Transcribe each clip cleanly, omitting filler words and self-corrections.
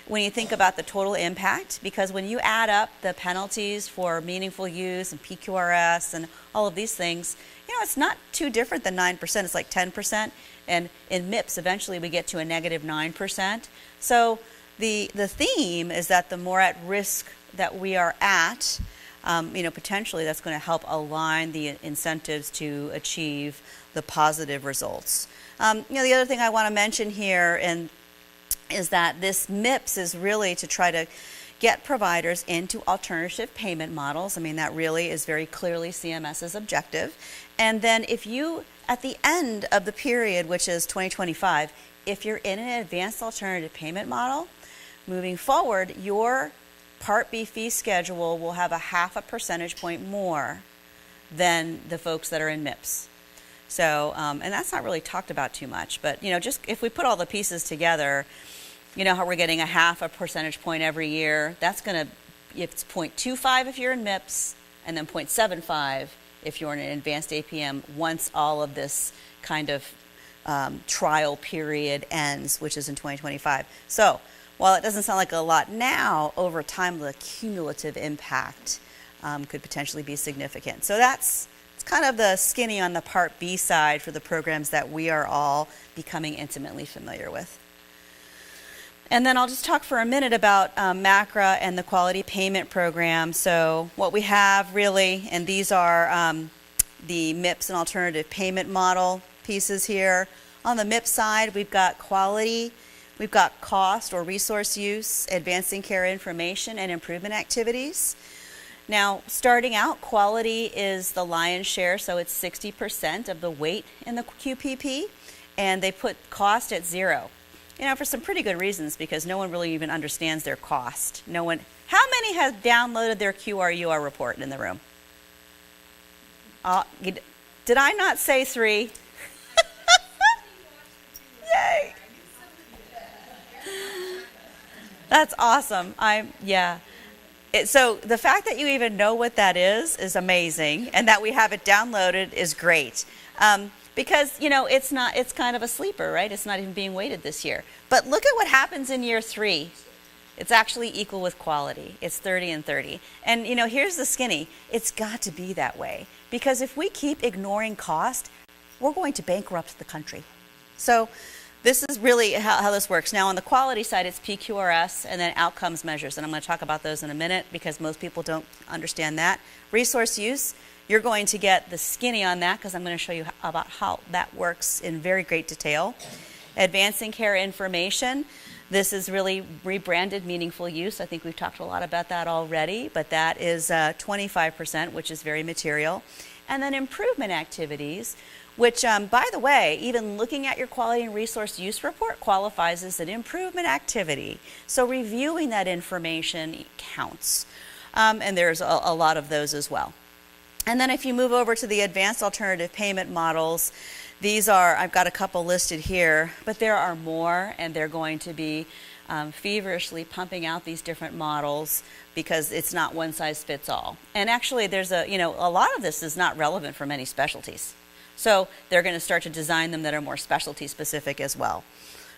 when you think about the total impact, because when you add up the penalties for meaningful use and PQRS and all of these things, it's not too different than 9%. It's like 10%. And in MIPS, eventually we get to a negative 9%. So the theme is that the more at risk that we are at, potentially that's going to help align the incentives to achieve the positive results. The other thing I want to mention here is that this MIPS is really to try to get providers into alternative payment models. That really is very clearly CMS's objective. And then if you, at the end of the period, which is 2025, if you're in an advanced alternative payment model, moving forward, your Part B fee schedule will have a 0.5 percentage point more than the folks that are in MIPS. So, and that's not really talked about too much, but just if we put all the pieces together, how we're getting a 0.5 percentage point every year. That's going to, it's 0.25 if you're in MIPS, and then 0.75 if you're in an advanced APM once all of this kind of trial period ends, which is in 2025. So while it doesn't sound like a lot now, over time the cumulative impact could potentially be significant. So it's kind of the skinny on the Part B side for the programs that we are all becoming intimately familiar with. And then I'll just talk for a minute about MACRA and the quality payment program. So what we have really, and these are the MIPS and alternative payment model pieces here. On the MIPS side, we've got quality, we've got cost or resource use, advancing care information, and improvement activities. Now, starting out, quality is the lion's share, so it's 60% of the weight in the QPP, and they put cost at 0. For some pretty good reasons, because no one really even understands their cost. How many have downloaded their QRUR report in the room? Did I not say 3? Yay! That's awesome. So the fact that you even know what that is amazing, and that we have it downloaded is great. Because, it's kind of a sleeper, right? It's not even being weighted this year. But look at what happens in year 3. It's actually equal with quality. It's 30 and 30. And, here's the skinny. It's got to be that way. Because if we keep ignoring cost, we're going to bankrupt the country. So this is really how this works. Now, on the quality side, it's PQRS and then outcomes measures. And I'm going to talk about those in a minute because most people don't understand that. Resource use. You're going to get the skinny on that because I'm going to show you about how that works in very great detail. Advancing care information. This is really rebranded meaningful use. I think we've talked a lot about that already, but that is 25%, which is very material. And then improvement activities, which, by the way, even looking at your quality and resource use report qualifies as an improvement activity. So reviewing that information counts. And there's a lot of those as well. And then if you move over to the advanced alternative payment models, these are, I've got a couple listed here, but there are more, and they're going to be feverishly pumping out these different models because it's not one size fits all. And actually there's a lot of this is not relevant for many specialties. So they're going to start to design them that are more specialty specific as well.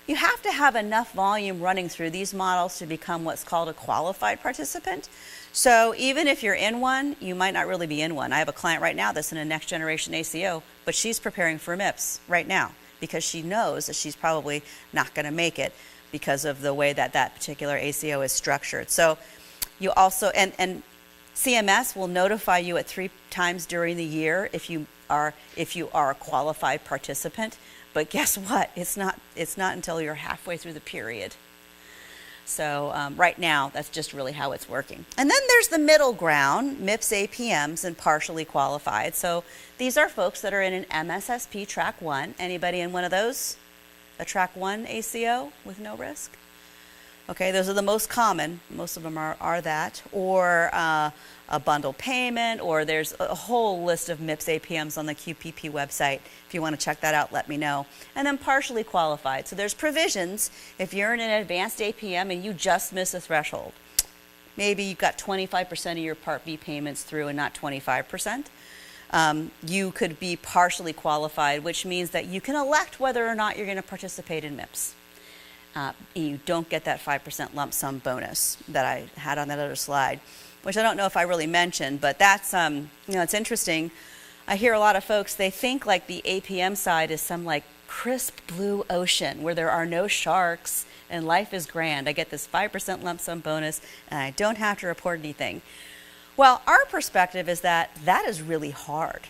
You have to have enough volume running through these models to become what's called a qualified participant. So even if you're in one, you might not really be in one. I have a client right now that's in a next generation ACO, but she's preparing for MIPS right now because she knows that she's probably not going to make it because of the way that that particular ACO is structured. So you also, and CMS will notify you at 3 times during the year if you are a qualified participant. But guess what? It's not until you're halfway through the period. So right now, that's just really how it's working. And then there's the middle ground, MIPS APMs and partially qualified. So these are folks that are in an MSSP Track 1. Anybody in one of those? A Track 1 ACO with no risk? Okay, those are the most common. Most of them are that. Or a bundle payment, or there's a whole list of MIPS APMs on the QPP website. If you want to check that out, let me know. And then partially qualified. So there's provisions. If you're in an advanced APM and you just miss a threshold, maybe you've got 25% of your Part B payments through and not 25%, you could be partially qualified, which means that you can elect whether or not you're going to participate in MIPS. You don't get that 5% lump sum bonus that I had on that other slide, which I don't know if I really mentioned, but that's, it's interesting. I hear a lot of folks, they think like the APM side is some like crisp blue ocean where there are no sharks and life is grand. I get this 5% lump sum bonus and I don't have to report anything. Well, our perspective is that that is really hard.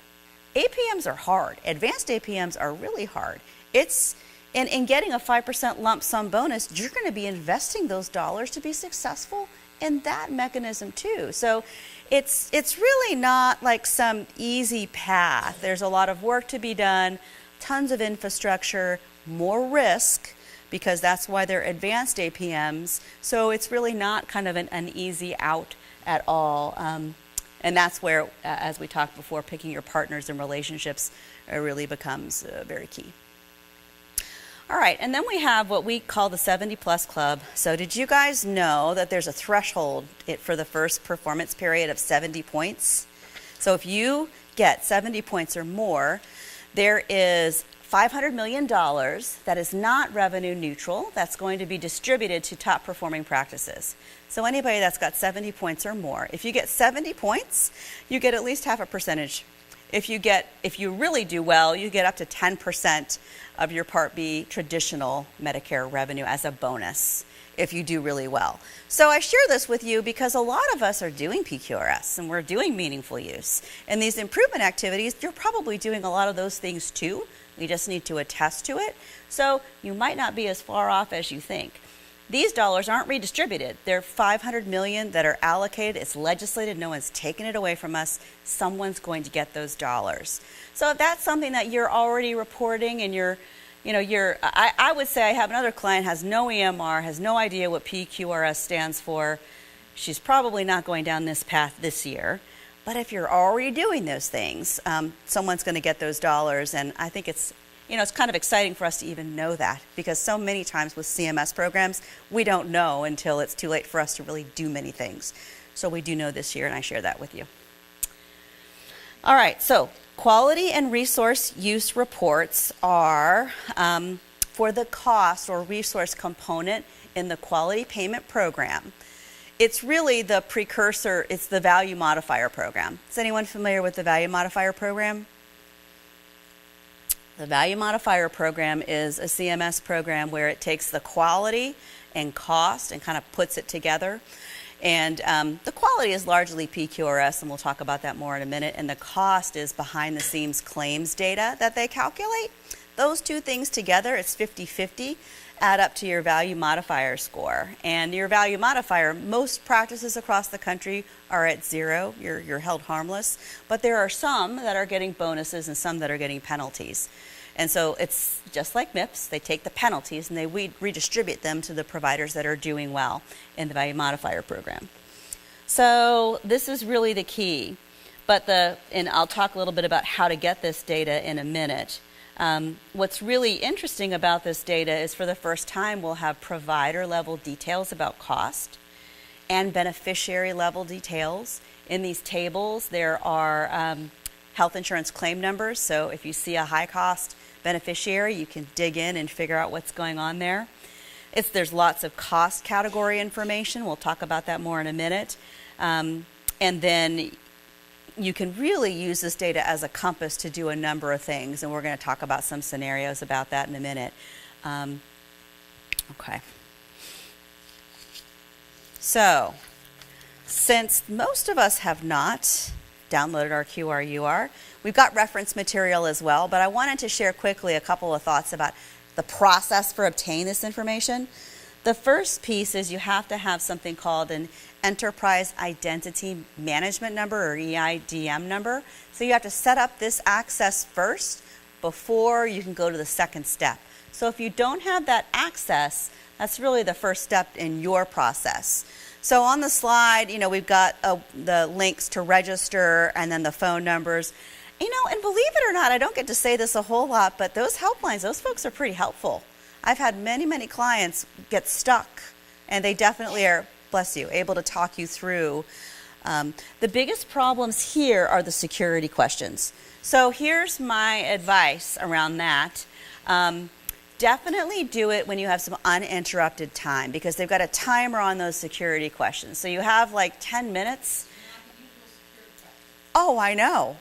APMs are hard. Advanced APMs are really hard. It's in getting a 5% lump sum bonus, you're going to be investing those dollars to be successful in that mechanism too. So it's really not like some easy path. There's a lot of work to be done, tons of infrastructure, more risk, because that's why they're advanced APMs. So it's really not kind of an easy out at all. And that's where, as we talked before, picking your partners and relationships really becomes very key. All right, and then we have what we call the 70 plus club. So did you guys know that there's a threshold for the first performance period of 70 points? So if you get 70 points or more, there is $500 million that is not revenue neutral that's going to be distributed to top performing practices. So anybody that's got 70 points or more, if you get 70 points, you get at least half a percentage. If you really do well, you get up to 10% of your Part B traditional Medicare revenue as a bonus if you do really well. So I share this with you because a lot of us are doing PQRS and we're doing meaningful use. And these improvement activities, you're probably doing a lot of those things too. We just need to attest to it. So you might not be as far off as you think. These dollars aren't redistributed. They're $500 million that are allocated. It's legislated. No one's taking it away from us. Someone's going to get those dollars. So if that's something that you're already reporting and I would say I have another client has no EMR, has no idea what PQRS stands for. She's probably not going down this path this year. But if you're already doing those things, someone's going to get those dollars. And I think it's kind of exciting for us to even know that, because so many times with CMS programs, we don't know until it's too late for us to really do many things. So we do know this year, and I share that with you. All right, so quality and resource use reports are for the cost or resource component in the quality payment program. It's really the precursor, it's the value modifier program. Is anyone familiar with the value modifier program? The value modifier program is a CMS program where it takes the quality and cost and kind of puts it together. And the quality is largely PQRS, and we'll talk about that more in a minute. And the cost is behind the scenes claims data that they calculate. Those two things together, it's 50-50, add up to your value modifier score. And your value modifier, most practices across the country are at 0. You're held harmless. But there are some that are getting bonuses and some that are getting penalties. And so it's just like MIPS. They take the penalties and they redistribute them to the providers that are doing well in the value modifier program. So this is really the key. And I'll talk a little bit about how to get this data in a minute. What's really interesting about this data is for the first time we'll have provider level details about cost and beneficiary level details. In these tables there are health insurance claim numbers, so if you see a high cost beneficiary you can dig in and figure out what's going on there. There's lots of cost category information. We'll talk about that more in a minute. And then you can really use this data as a compass to do a number of things, and we're going to talk about some scenarios about that in a minute. Okay. So, since most of us have not downloaded our QRUR, we've got reference material as well, but I wanted to share quickly a couple of thoughts about the process for obtaining this information. The first piece is you have to have something called an Enterprise Identity Management Number, or EIDM number. So you have to set up this access first before you can go to the second step. So if you don't have that access, that's really the first step in your process. So on the slide, we've got the links to register and then the phone numbers. And believe it or not, I don't get to say this a whole lot, but those helplines, those folks are pretty helpful. I've had many, many clients get stuck, and they definitely are, bless you, able to talk you through. The biggest problems here are the security questions. So here's my advice around that. definitely do it when you have some uninterrupted time, because they've got a timer on those security questions. So you have like 10 minutes. Oh, I know.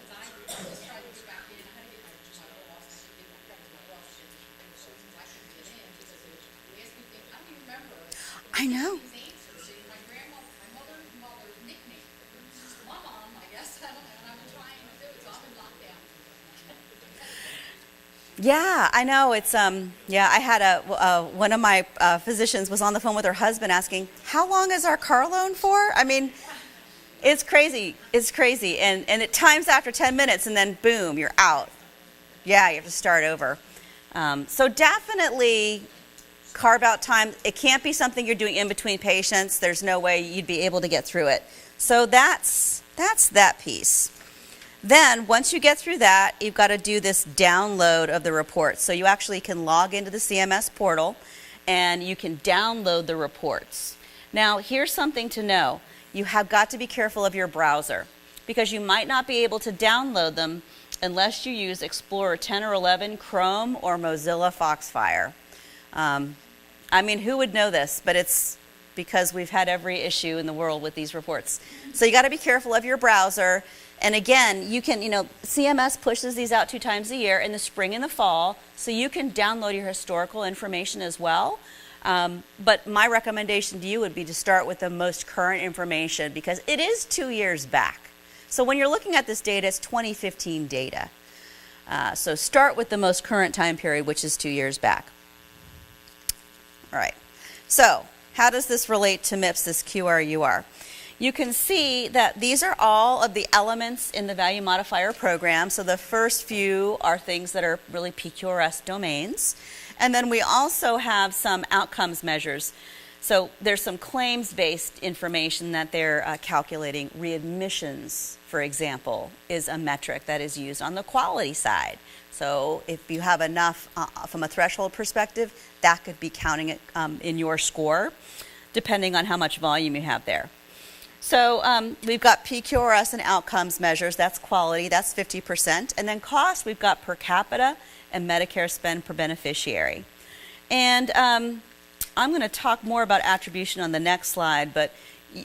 I know. Yeah, I know. It's yeah. I had one of my physicians was on the phone with her husband asking, "How long is our car loan for?" I mean, it's crazy. It's crazy, and it times after 10 minutes, and then boom, you're out. Yeah, you have to start over. So definitely carve out time. It can't be something you're doing in between patients. There's no way you'd be able to get through it. So that's that piece. Then, once you get through that, you've got to do this download of the reports. So you actually can log into the CMS portal, and you can download the reports. Now, here's something to know. You have got to be careful of your browser, because you might not be able to download them unless you use Explorer 10 or 11, Chrome, or Mozilla Foxfire. I mean, who would know this? But it's because we've had every issue in the world with these reports. So you got to be careful of your browser. And again, you can, CMS pushes these out 2 times a year, in the spring and the fall, so you can download your historical information as well. But my recommendation to you would be to start with the most current information, because it is 2 years back. So when you're looking at this data, it's 2015 data. So start with the most current time period, which is 2 years back. All right. So how does this relate to MIPS, this QRUR? You can see that these are all of the elements in the value modifier program. So the first few are things that are really PQRS domains. And then we also have some outcomes measures. So there's some claims-based information that they're calculating. Readmissions, for example, is a metric that is used on the quality side. So if you have enough from a threshold perspective, that could be counting it in your score, depending on how much volume you have there. So we've got PQRS and outcomes measures. That's quality. That's 50%. And then cost, we've got per capita and Medicare spend per beneficiary. And I'm going to talk more about attribution on the next slide, but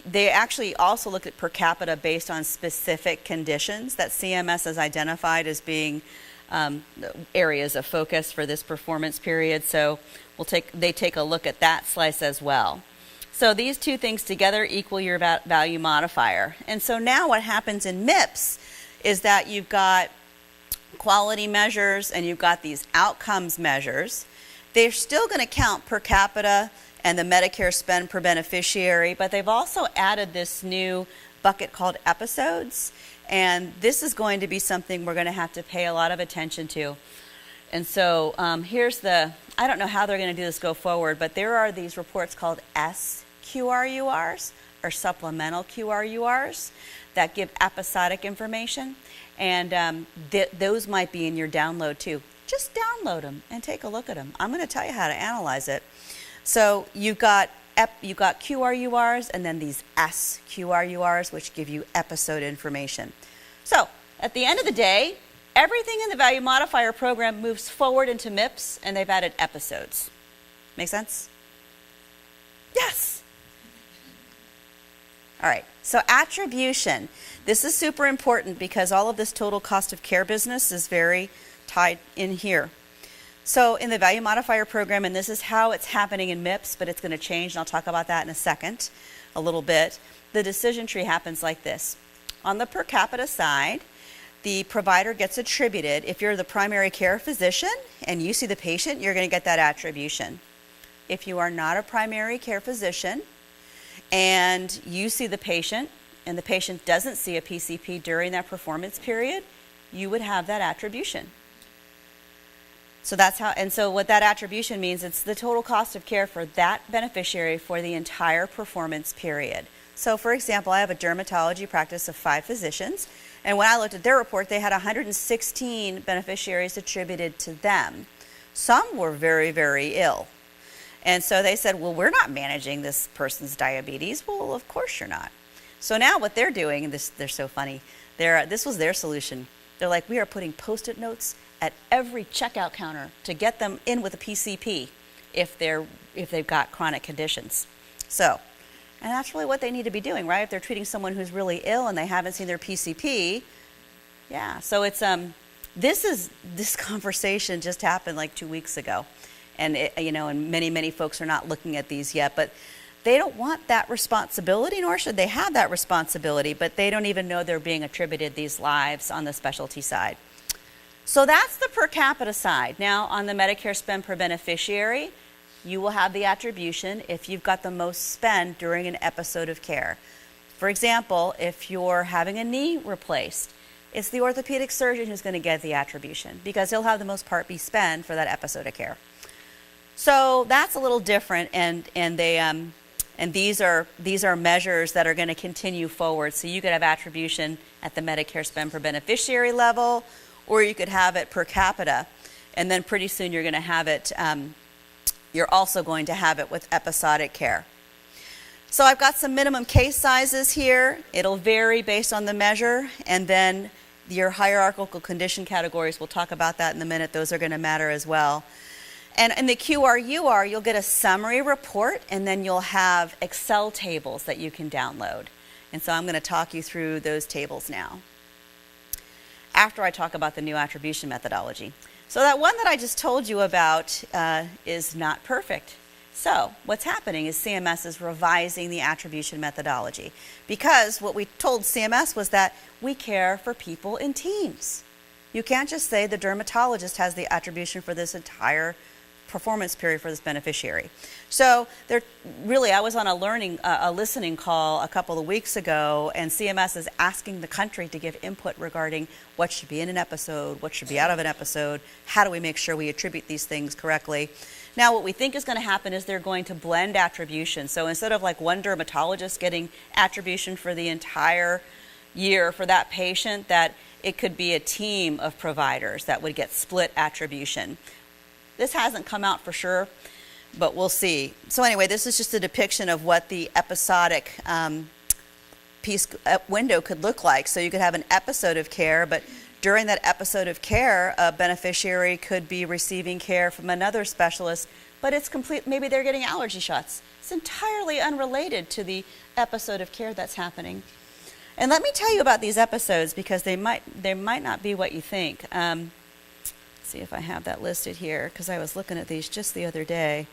they actually also look at per capita based on specific conditions that CMS has identified as being areas of focus for this performance period. So they take a look at that slice as well. So these 2 things together equal your value modifier. And so now what happens in MIPS is that you've got quality measures and you've got these outcomes measures. They're still going to count per capita and the Medicare spend per beneficiary, but they've also added this new bucket called episodes. And this is going to be something we're going to have to pay a lot of attention to. And so here's I don't know how they're going to do this go forward, but there are these reports called SQRURs, or supplemental QRURs, that give episodic information. And those might be in your download too. Just download them and take a look at them. I'm going to tell you how to analyze it. So you've got QRURs and then these SQRURs, which give you episode information. So at the end of the day, everything in the value modifier program moves forward into MIPS, and they've added episodes. Make sense? Yes. All right, so attribution. This is super important because all of this total cost of care business is very tied in here. So in the value modifier program, and this is how it's happening in MIPS, but it's going to change, and I'll talk about that in a second, a little bit. The decision tree happens like this. On the per capita side, the provider gets attributed. If you're the primary care physician and you see the patient, you're going to get that attribution. If you are not a primary care physician and you see the patient and the patient doesn't see a PCP during that performance period, you would have that attribution. So that's how, and so what that attribution means, it's the total cost of care for that beneficiary for the entire performance period. So for example, I have a dermatology practice of 5 physicians, and when I looked at their report, they had 116 beneficiaries attributed to them. Some were very, very ill. And so they said, well, we're not managing this person's diabetes. Well, of course you're not. So now what they're doing, and they're so funny, this was their solution. They're like, we are putting Post-it notes at every checkout counter to get them in with a PCP if they've got chronic conditions. So, and that's really what they need to be doing, right? If they're treating someone who's really ill and they haven't seen their PCP, yeah. So it's this conversation just happened like 2 weeks ago, and and many folks are not looking at these yet, but they don't want that responsibility, nor should they have that responsibility, but they don't even know they're being attributed these lives on the specialty side. So that's the per capita side. Now on the Medicare spend per beneficiary, you will have the attribution if you've got the most spend during an episode of care. For example, if you're having a knee replaced, it's the orthopedic surgeon who's going to get the attribution because he'll have the most Part B spend for that episode of care. So that's a little different, and these are measures that are going to continue forward. So you could have attribution at the Medicare spend per beneficiary level, or you could have it per capita, and then pretty soon you're going to have it. You're also going to have it with episodic care. So I've got some minimum case sizes here. It'll vary based on the measure, and then your hierarchical condition categories, we'll talk about that in a minute. Those are going to matter as well. And in the QRUR, you'll get a summary report, and then you'll have Excel tables that you can download. And so I'm going to talk you through those tables now, after I talk about the new attribution methodology. So that one that I just told you about is not perfect. So what's happening is CMS is revising the attribution methodology, because what we told CMS was that we care for people in teams. You can't just say the dermatologist has the attribution for this entire performance period for this beneficiary. So I was on a listening call a couple of weeks ago, and CMS is asking the country to give input regarding what should be in an episode, what should be out of an episode, how do we make sure we attribute these things correctly. Now what we think is going to happen is they're going to blend attribution. So instead of like one dermatologist getting attribution for the entire year for that patient, that it could be a team of providers that would get split attribution. This hasn't come out for sure, but we'll see. So anyway, this is just a depiction of what the episodic window could look like. So you could have an episode of care, but during that episode of care, a beneficiary could be receiving care from another specialist, but it's complete. Maybe they're getting allergy shots. It's entirely unrelated to the episode of care that's happening. And let me tell you about these episodes, because they might not be what you think. See if I have that listed here, because I was looking at these just the other day.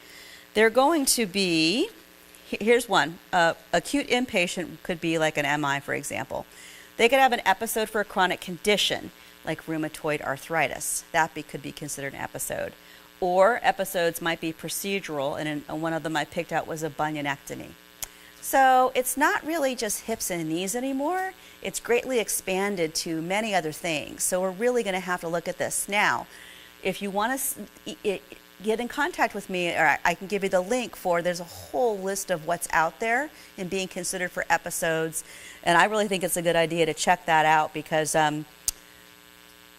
They're going to be, here's one, acute inpatient could be like an MI, for example. They could have an episode for a chronic condition, like rheumatoid arthritis. That could be considered an episode. Or episodes might be procedural, and one of them I picked out was a bunionectomy. So it's not really just hips and knees anymore. It's greatly expanded to many other things. So we're really going to have to look at this. Now, if you want to get in contact with me, or I can give you the link there's a whole list of what's out there and being considered for episodes. And I really think it's a good idea to check that out, because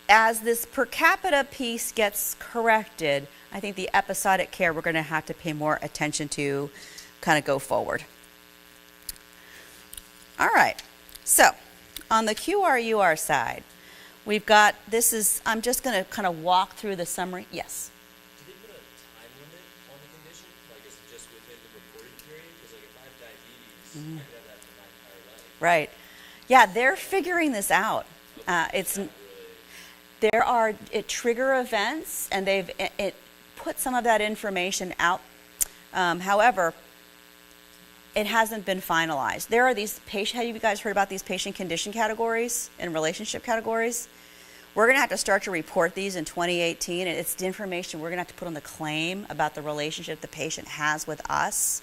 as this per capita piece gets corrected, I think the episodic care we're going to have to pay more attention to kind of go forward. All right, so on the QRUR side, we've got, I'm just going to kind of walk through the summary. Yes? Do they put a time limit on the condition? Like, is it just within the reporting period? Because like, if I have diabetes, I could have that for my entire life. Right. Yeah, they're figuring this out. There are trigger events, and they've put some of that information out. However, it hasn't been finalized. There are these have you guys heard about these patient condition categories and relationship categories? We're going to have to start to report these in 2018, and it's the information we're going to have to put on the claim about the relationship the patient has with us.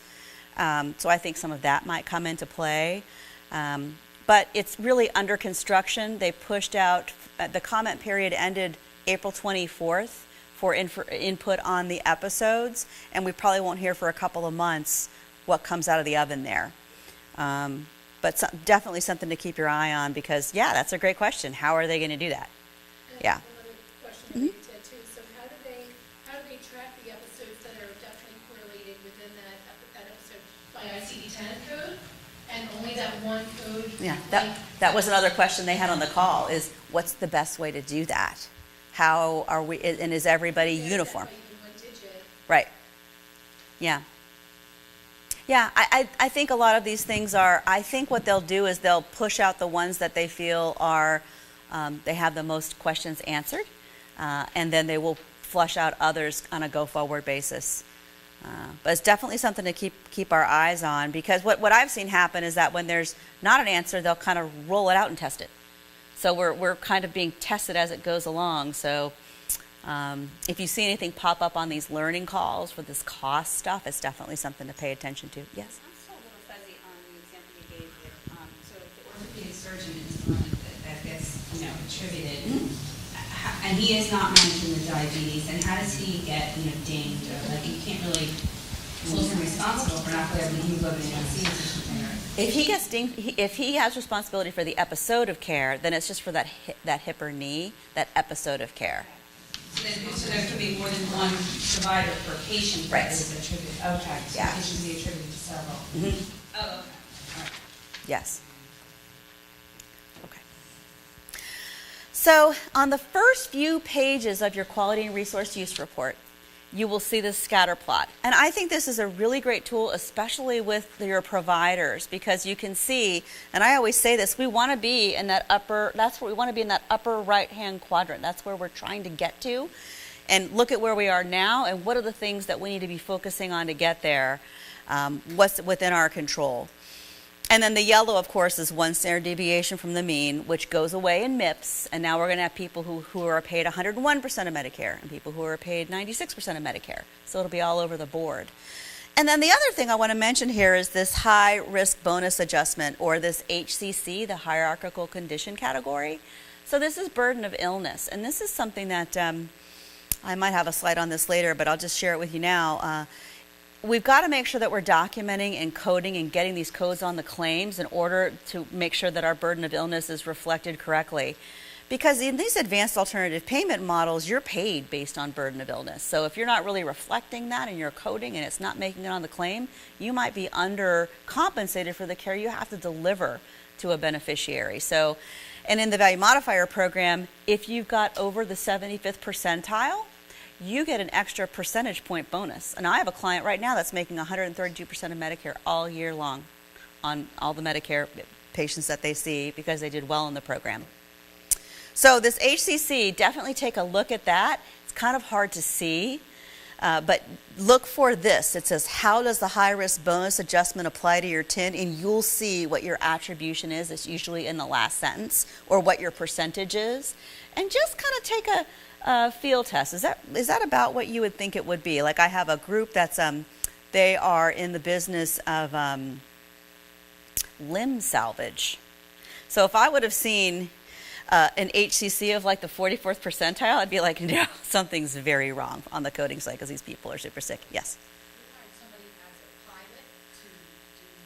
So I think some of that might come into play. But it's really under construction. They pushed out, the comment period ended April 24th for input on the episodes, and we probably won't hear for a couple of months what comes out of the oven there. But definitely something to keep your eye on, because, yeah, that's a great question. How are they going to do that? Yeah. Another question for you, Ted, too. So how do they track the episodes that are definitely correlated within that episode by ICD-10 code, and only that one code? Yeah, that was another question they had on the call, is what's the best way to do that? how are we, and is everybody uniform? Even one digit. Right. Yeah. Yeah, I think a lot of these things are, I think what they'll do is they'll push out the ones that they feel are, they have the most questions answered, and then they will flush out others on a go-forward basis. But it's definitely something to keep our eyes on, because what I've seen happen is that when there's not an answer, they'll kind of roll it out and test it. So we're kind of being tested as it goes along. So if you see anything pop up on these learning calls for this cost stuff, it's definitely something to pay attention to. Yes? I'm still a little fuzzy on the example you gave here. So if the orthopedic surgeon is the one that gets, attributed, and he is not managing the diabetes, and how does he get, dinged? Or like, you can't really hold him responsible for not having the hemoglobin A1C or something. If he gets dinged, if he has responsibility for the episode of care, then it's just for that hip or knee, that episode of care. So there could be more than one provider per patient Right. that is attributed. Okay. So Yeah. it should be attributed to several. Mm-hmm. Oh, okay. All right. Yes. Okay. So on the first few pages of your quality and resource use report, you will see this scatter plot. And I think this is a really great tool, especially with your providers, because you can see, and I always say this, we want to be in that that's where we want to be, in that upper right-hand quadrant. That's where we're trying to get to. And look at where we are now, and what are the things that we need to be focusing on to get there, what's within our control. And then the yellow, of course, is one standard deviation from the mean, which goes away in MIPS. And now we're going to have people who are paid 101% of Medicare and people who are paid 96% of Medicare. So it'll be all over the board. And then the other thing I want to mention here is this high risk bonus adjustment, or this HCC, the hierarchical condition category. So this is burden of illness. And this is something that I might have a slide on this later, but I'll just share it with you now. We've got to make sure that we're documenting and coding and getting these codes on the claims in order to make sure that our burden of illness is reflected correctly. Because in these advanced alternative payment models, you're paid based on burden of illness. So if you're not really reflecting that in your coding and it's not making it on the claim, you might be undercompensated for the care you have to deliver to a beneficiary. So, and in the value modifier program, if you've got over the 75th percentile, you get an extra percentage point bonus. And I have a client right now that's making 132% of Medicare all year long on all the Medicare patients that they see because they did well in the program. So this HCC, definitely take a look at that. It's kind of hard to see, but look for this. It says, how does the high-risk bonus adjustment apply to your TIN? And you'll see what your attribution is. It's usually in the last sentence, or what your percentage is. And just kind of take a field test. Is that about what you would think it would be? Like, I have a group that's they are in the business of limb salvage. So if I would have seen an HCC of like the 44th percentile, I'd be like, no, something's very wrong on the coding side because these people are super sick. Yes. We hired somebody as a pilot to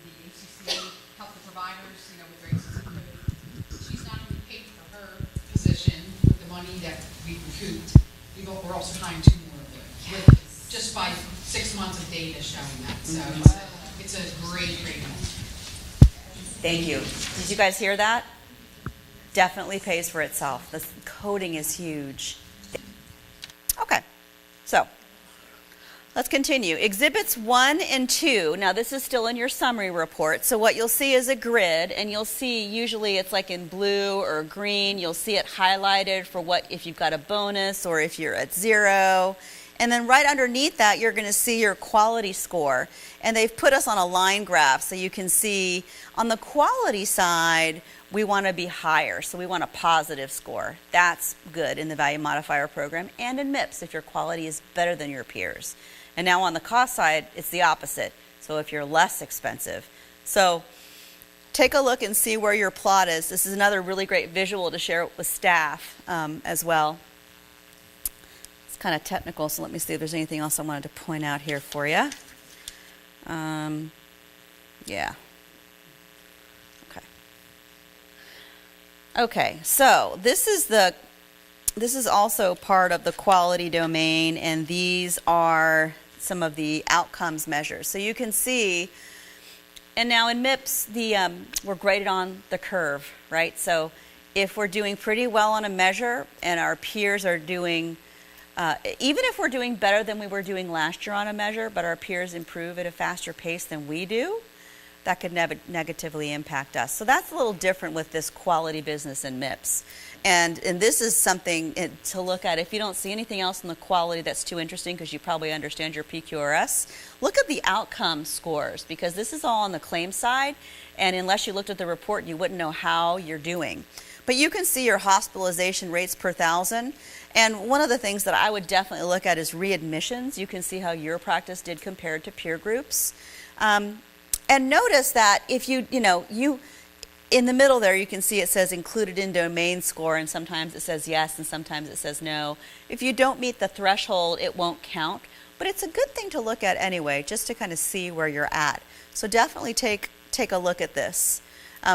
do the HCC, help the providers, with their HCC code. She's not only paid for her position with the money that we recouped, we're also hiring 2 more of them, just by 6 months of data showing that. So it's a great help. Thank you. Did you guys hear that? Definitely pays for itself. The coding is huge. Okay, so let's continue. Exhibits 1 and 2. Now this is still in your summary report. So what you'll see is a grid, and you'll see usually it's like in blue or green. You'll see it highlighted for what, if you've got a bonus or if you're at 0. And then right underneath that, you're going to see your quality score. And they've put us on a line graph so you can see on the quality side, we want to be higher. So we want a positive score. That's good in the value modifier program and in MIPS if your quality is better than your peers. And now on the cost side, it's the opposite. So if you're less expensive. So take a look and see where your plot is. This is another really great visual to share with staff as well. It's kind of technical, so let me see if there's anything else I wanted to point out here for you. Yeah. Okay, so this is also part of the quality domain, and these are some of the outcomes measures. So you can see, and now in MIPS, we're graded on the curve, right? So If we're doing pretty well on a measure and our peers are doing, even if we're doing better than we were doing last year on a measure, but our peers improve at a faster pace than we do, that could negatively impact us. So that's a little different with this quality business in MIPS. And this is something to look at. If you don't see anything else in the quality that's too interesting, because you probably understand your PQRS, look at the outcome scores, because this is all on the claim side, and unless you looked at the report, you wouldn't know how you're doing. But you can see your hospitalization rates per thousand, and one of the things that I would definitely look at is readmissions. You can see how your practice did compared to peer groups. And notice that if you in the middle there, you can see it says included in domain score, and sometimes it says yes and sometimes it says no. If you don't meet the threshold, it won't count, but it's a good thing to look at anyway, just to kind of see where you're at. So definitely take a look at this.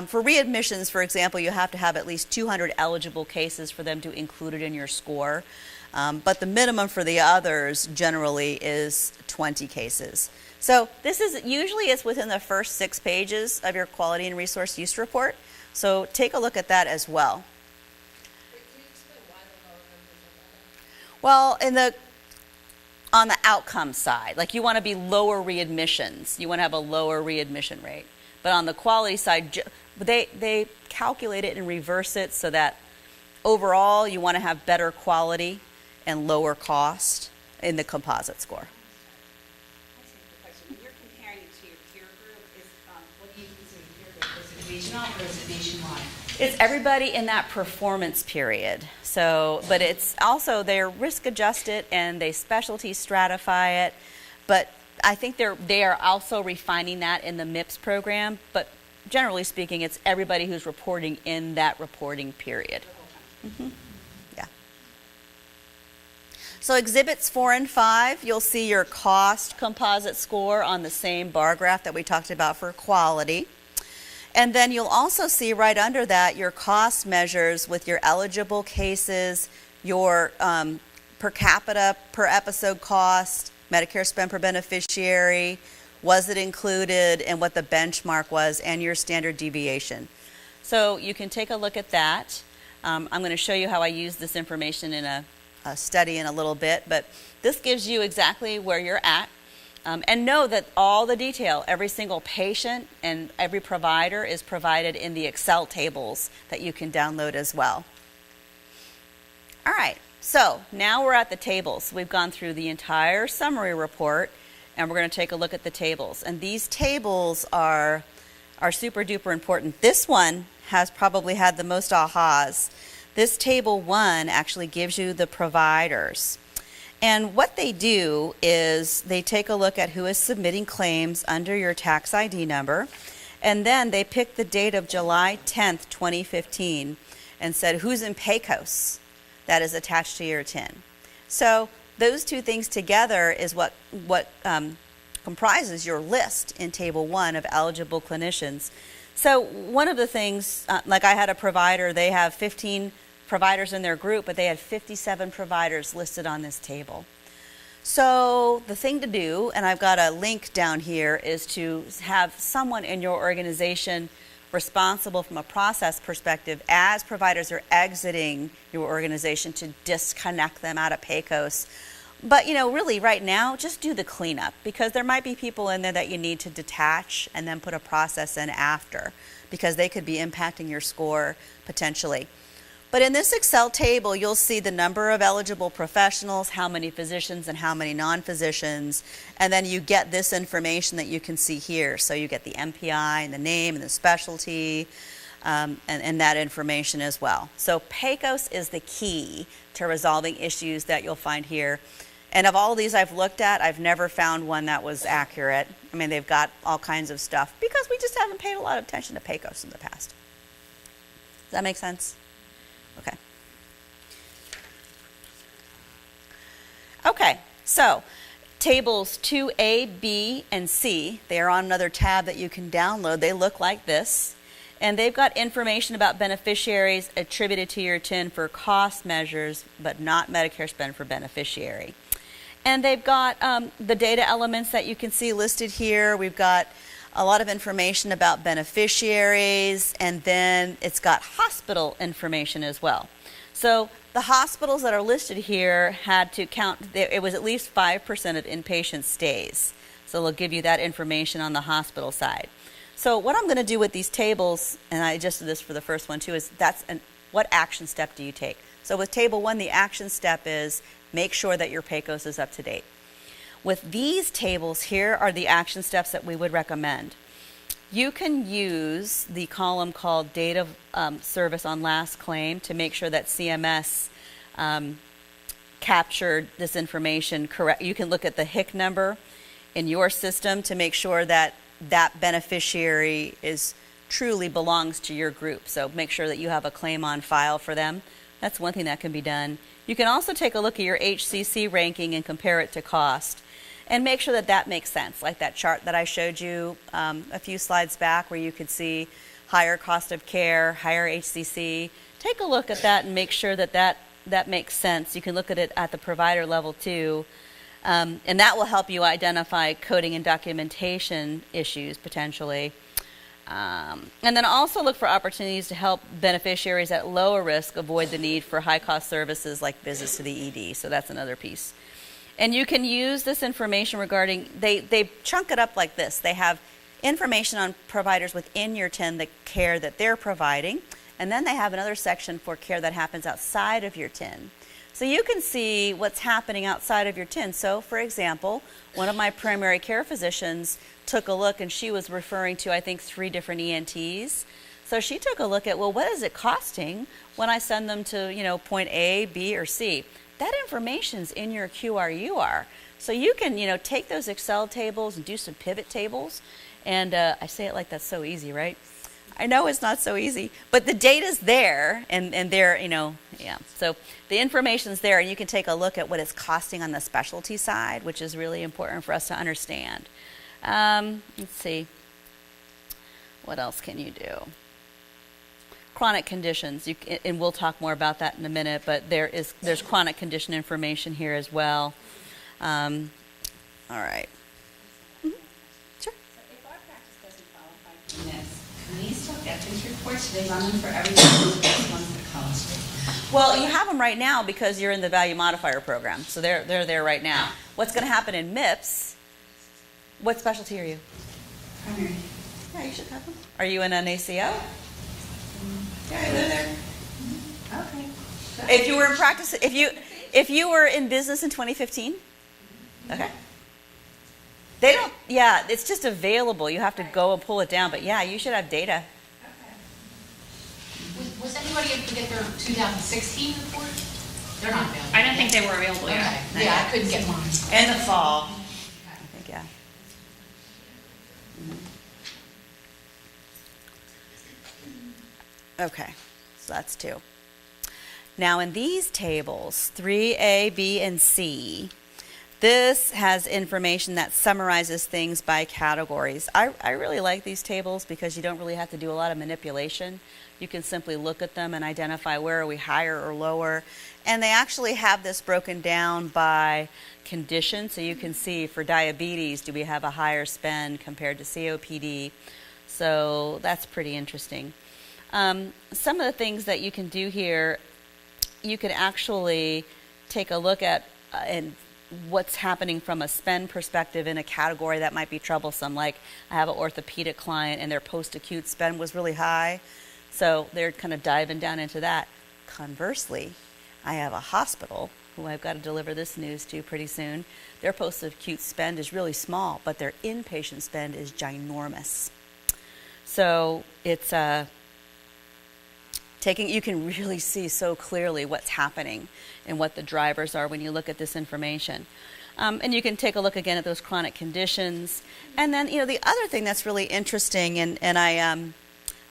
For readmissions, for example, you have to have at least 200 eligible cases for them to include it in your score, but the minimum for the others generally is 20 cases. So this is usually it's within the first 6 pages of your quality and resource use report. So take a look at that as well. Can you explain why the lower numbers are better? Well, on the outcome side, like you want to be lower readmissions. You want to have a lower readmission rate. But on the quality side, they calculate it and reverse it so that overall you want to have better quality and lower cost in the composite score. When you're comparing it to your peer group, what do you consider peer group? Is it regional or is it nationwide? It's everybody in that performance period. So, but it's also they're risk adjusted and they specialty stratify it. But I think they are also refining that in the MIPS program. But generally speaking, it's everybody who's reporting in that reporting period. Mm-hmm. Yeah. So exhibits 4 and 5, you'll see your cost composite score on the same bar graph that we talked about for quality. And then you'll also see right under that your cost measures with your eligible cases, your per capita per episode cost, Medicare spend per beneficiary, was it included, and what the benchmark was, and your standard deviation. So you can take a look at that. I'm going to show you how I use this information in a study in a little bit, but this gives you exactly where you're at. And know that all the detail, every single patient and every provider is provided in the Excel tables that you can download as well. All right, so now we're at the tables. We've gone through the entire summary report, and we're going to take a look at the tables. And these tables are super duper important. This one has probably had the most ahas. This table 1 actually gives you the providers. And what they do is they take a look at who is submitting claims under your tax ID number, and then they pick the date of July 10th, 2015, and said who's in PAYCOS that is attached to your TIN. So those two things together is what comprises your list in Table 1 of eligible clinicians. So one of the things, like I had a provider, they have 15 providers in their group, but they had 57 providers listed on this table. So the thing to do, and I've got a link down here, is to have someone in your organization responsible from a process perspective as providers are exiting your organization to disconnect them out of PAYCOS. But really right now, just do the cleanup, because there might be people in there that you need to detach and then put a process in after, because they could be impacting your score potentially. But in this Excel table, you'll see the number of eligible professionals, how many physicians and how many non-physicians, and then you get this information that you can see here. So you get the MPI and the name and the specialty and that information as well. So PAYCOS is the key to resolving issues that you'll find here. And of all these I've looked at, I've never found one that was accurate. I mean, they've got all kinds of stuff because we just haven't paid a lot of attention to PAYCOS in the past. Does that make sense? Okay. Okay, so tables 2A, B, and C, they are on another tab that you can download. They look like this, and they've got information about beneficiaries attributed to your TIN for cost measures, but not Medicare spend for beneficiary. And they've got the data elements that you can see listed here. We've got a lot of information about beneficiaries, and then it's got hospital information as well. So the hospitals that are listed here had to count, it was at least 5% of inpatient stays. So they'll give you that information on the hospital side. So what I'm going to do with these tables, and I just did this for the first one too, is what action step do you take? So with table 1, the action step is make sure that your PACOS is up to date. With these tables, here are the action steps that we would recommend. You can use the column called date of service on last claim to make sure that CMS captured this information correct. You can look at the HIC number in your system to make sure that that beneficiary truly belongs to your group. So make sure that you have a claim on file for them. That's one thing that can be done. You can also take a look at your HCC ranking and compare it to cost, and make sure that that makes sense, like that chart that I showed you a few slides back where you could see higher cost of care, higher HCC. Take a look at that and make sure that that makes sense. You can look at it at the provider level too, and that will help you identify coding and documentation issues potentially. And then also look for opportunities to help beneficiaries at lower risk avoid the need for high-cost services like visits to the ED. So that's another piece. And you can use this information regarding, they chunk it up like this. They have information on providers within your TIN, the care that they're providing, and then they have another section for care that happens outside of your TIN. So you can see what's happening outside of your TIN. So, for example, one of my primary care physicians took a look, and she was referring to, I think, 3 different ENTs. So she took a look at, well, what is it costing when I send them to, point A, B, or C? That information's in your QRUR. So you can, take those Excel tables and do some pivot tables. And I say it like that's so easy, right? I know it's not so easy, but the data's there, and they're, yeah. So the information's there, and you can take a look at what it's costing on the specialty side, which is really important for us to understand. Let's see. What else can you do? Chronic conditions, and we'll talk more about that in a minute, but there's chronic condition information here as well. All right. Mm-hmm. Sure. So if our practice doesn't qualify for this, can we still get these reports? Do they run them for everyone or just ones that college? Well, you have them right now because you're in the value modifier program, so they're there right now. What's going to happen in MIPS? What specialty are you? Primary. Yeah, you should have them. Are you in an ACO? Yeah, they're there. Okay. If you were in practice, if you were in business in 2015, okay. They don't. Yeah, it's just available. You have to go and pull it down. But yeah, you should have data. Was anybody able to get their 2016 report? They're not available. I don't think they were available yet. Okay, yeah, I couldn't get mine. In the fall. I think, yeah. Okay, so that's 2. Now in these tables, 3A, B, and C, this has information that summarizes things by categories. I really like these tables because you don't really have to do a lot of manipulation. You can simply look at them and identify where are we higher or lower. And they actually have this broken down by condition. So you can see for diabetes, do we have a higher spend compared to COPD? So that's pretty interesting. Some of the things that you can do here, you can actually take a look at and what's happening from a spend perspective in a category that might be troublesome. Like I have an orthopedic client and their post-acute spend was really high, so they're kind of diving down into that. Conversely, I have a hospital who I've got to deliver this news to pretty soon. Their post-acute spend is really small, but their inpatient spend is ginormous. So it's you can really see so clearly what's happening and what the drivers are when you look at this information. And you can take a look again at those chronic conditions. And then, the other thing that's really interesting, and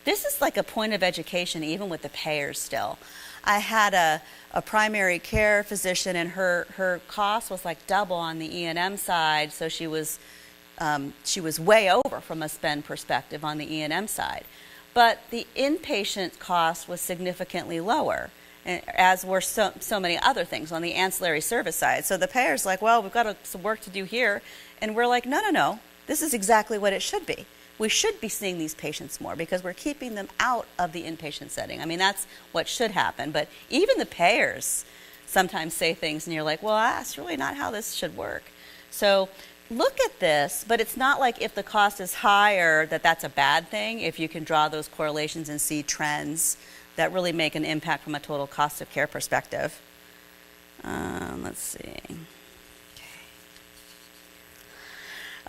this is like a point of education even with the payers still. I had a primary care physician, and her cost was like double on the E&M side, so she was way over from a spend perspective on the E&M side. But the inpatient cost was significantly lower, as were so many other things on the ancillary service side. So the payer's like, well, we've got some work to do here. And we're like, no, this is exactly what it should be. we should be seeing these patients more because we're keeping them out of the inpatient setting. I mean, that's what should happen. But even the payers sometimes say things and you're like, well, that's really not how this should work. So look at this, but it's not like if the cost is higher that that's a bad thing if you can draw those correlations and see trends that really make an impact from a total cost of care perspective. Let's see.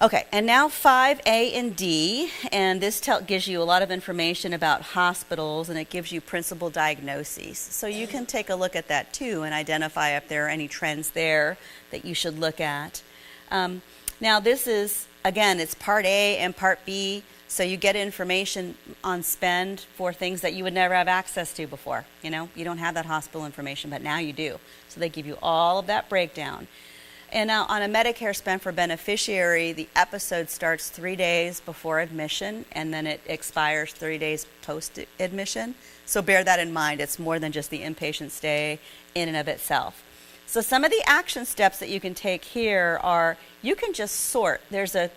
Okay, and now 5A and D, and this gives you a lot of information about hospitals, and it gives you principal diagnoses. So you can take a look at that too and identify if there are any trends there that you should look at. Now this is, again, it's Part A and Part B, so you get information on spend for things that you would never have access to before. You know, you don't have that hospital information, but now you do. So they give you all of that breakdown. And now on a Medicare spend for beneficiary, the episode starts 3 days before admission, and then it expires 3 days post-admission. So bear that in mind. It's more than just the inpatient stay in and of itself. So some of the action steps that you can take here are, you can just sort. There's a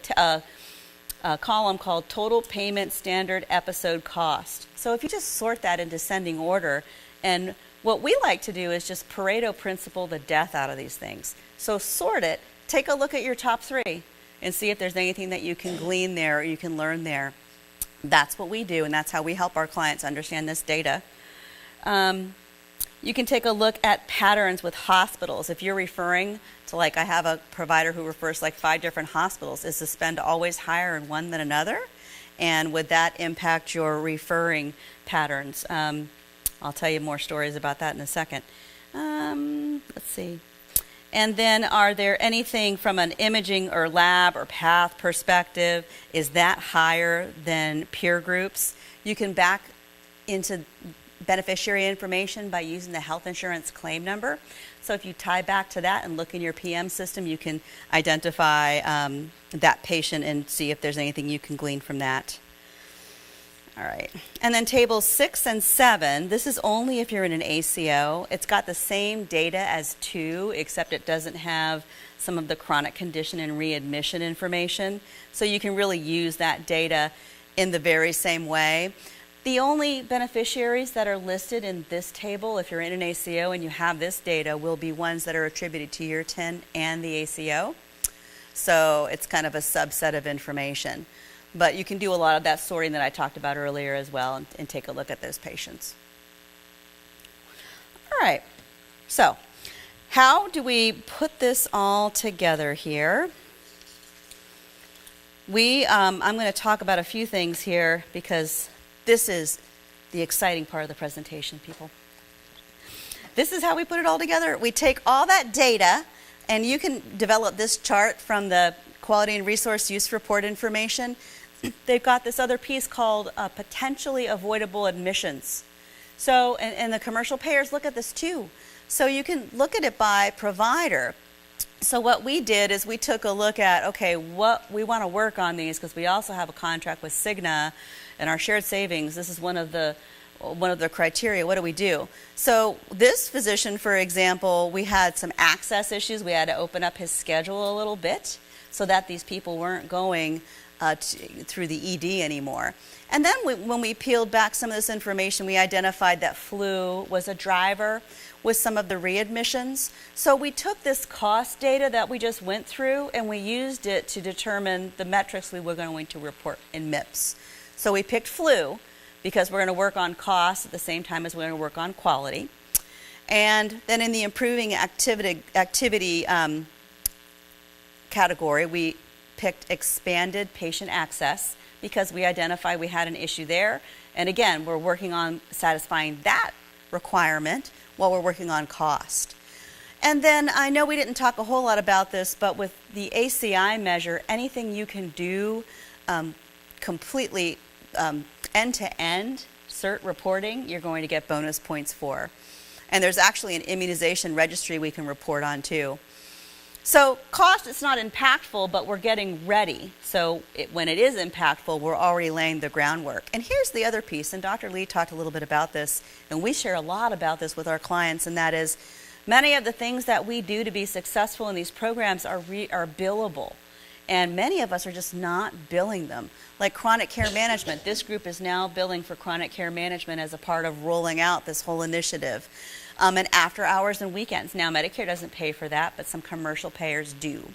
column called Total Payment Standard Episode Cost. So if you just sort that in descending order, and what we like to do is just Pareto principle the death out of these things. So sort it, take a look at your top 3 and see if there's anything that you can glean there or you can learn there. That's what we do, and that's how we help our clients understand this data. You can take a look at patterns with hospitals. If you're referring to, like, I have a provider who refers like 5 different hospitals, is the spend always higher in one than another? And would that impact your referring patterns? I'll tell you more stories about that in a second. Let's see. And then are there anything from an imaging or lab or path perspective, is that higher than peer groups? You can back into beneficiary information by using the health insurance claim number. So if you tie back to that and look in your PM system, you can identify that patient and see if there's anything you can glean from that. All right. And then tables 6 and 7, this is only if you're in an ACO. It's got the same data as 2, except it doesn't have some of the chronic condition and readmission information. So you can really use that data in the very same way. The only beneficiaries that are listed in this table, if you're in an ACO and you have this data, will be ones that are attributed to year 10 and the ACO. So it's kind of a subset of information. But you can do a lot of that sorting that I talked about earlier as well and take a look at those patients. All right, so how do we put this all together here? I'm going to talk about a few things here because this is the exciting part of the presentation, people. This is how we put it all together. We take all that data, and you can develop this chart from the Quality and Resource Use Report information. They've got this other piece called potentially avoidable admissions. So, and the commercial payers look at this too. So you can look at it by provider. So what we did is we took a look at, okay, what we want to work on these, because we also have a contract with Cigna and our shared savings. This is one of the criteria. What do we do? So this physician, for example, we had some access issues. We had to open up his schedule a little bit so that these people weren't going through the ED anymore. And then when we peeled back some of this information, we identified that flu was a driver with some of the readmissions. So we took this cost data that we just went through and we used it to determine the metrics we were going to report in MIPS. So we picked flu because we're going to work on cost at the same time as we're going to work on quality. And then in the improving activity category, we picked expanded patient access because we identified we had an issue there. And again, we're working on satisfying that requirement while we're working on cost. And then I know we didn't talk a whole lot about this, but with the ACI measure, anything you can do completely end-to-end CERT reporting, you're going to get bonus points for. And there's actually an immunization registry we can report on too. So cost is not impactful, but we're getting ready. So when it is impactful, we're already laying the groundwork. And here's the other piece, and Dr. Lee talked a little bit about this, and we share a lot about this with our clients, and that is many of the things that we do to be successful in these programs are billable. And many of us are just not billing them. Like chronic care management, this group is now billing for chronic care management as a part of rolling out this whole initiative. And after hours and weekends. Now, Medicare doesn't pay for that, but some commercial payers do.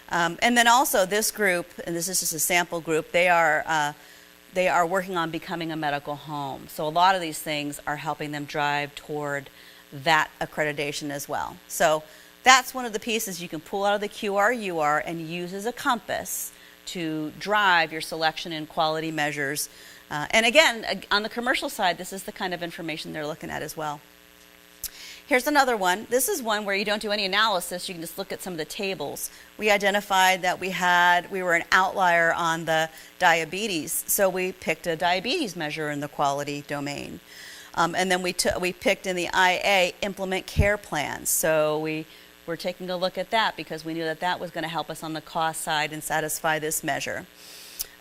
And then also this group, and this is just a sample group, they are working on becoming a medical home. So a lot of these things are helping them drive toward that accreditation as well. So that's one of the pieces you can pull out of the QRUR and use as a compass to drive your selection and quality measures. And again, on the commercial side, this is the kind of information they're looking at as well. Here's another one. This is one where you don't do any analysis. You can just look at some of the tables. We identified that we were an outlier on the diabetes, so we picked a diabetes measure in the quality domain. And then we picked in the IA, implement care plans. So we're taking a look at that because we knew that that was going to help us on the cost side and satisfy this measure.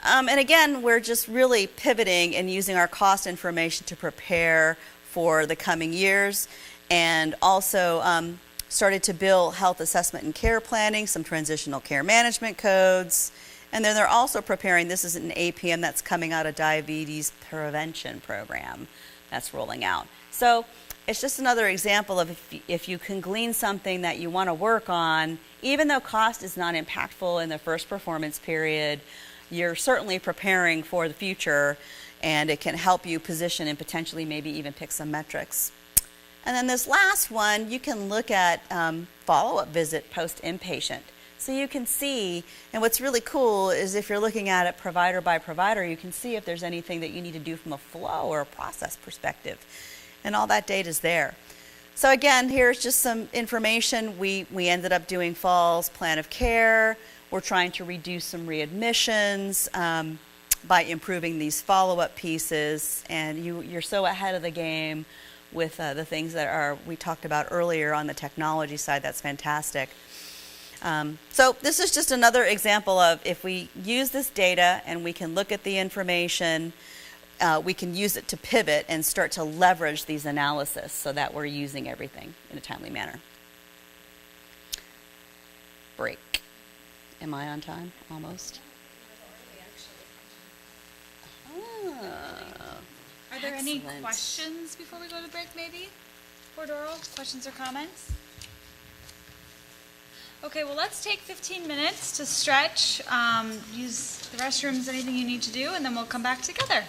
And again, we're just really pivoting and using our cost information to prepare for the coming years, and also started to build health assessment and care planning, some transitional care management codes, and then they're also preparing, this is an APM that's coming out of diabetes prevention program that's rolling out. So it's just another example of if you can glean something that you want to work on, even though cost is not impactful in the first performance period, you're certainly preparing for the future, and it can help you position and potentially maybe even pick some metrics. And then this last one, you can look at follow-up visit post-inpatient. So you can see, and what's really cool is if you're looking at it provider by provider, you can see if there's anything that you need to do from a flow or a process perspective. And all that data is there. So again, here's just some information. We ended up doing fall's plan of care. We're trying to reduce some readmissions by improving these follow-up pieces. And you're so ahead of the game with the things that we talked about earlier on the technology side. That's fantastic. So this is just another example of if we use this data and we can look at the information, we can use it to pivot and start to leverage these analysis so that we're using everything in a timely manner. Break. Am I on time? Almost. Are there any Excellent. questions before we go to break, maybe? For Doral, questions or comments? Okay, well, let's take 15 minutes to stretch, use the restrooms, anything you need to do, and then we'll come back together.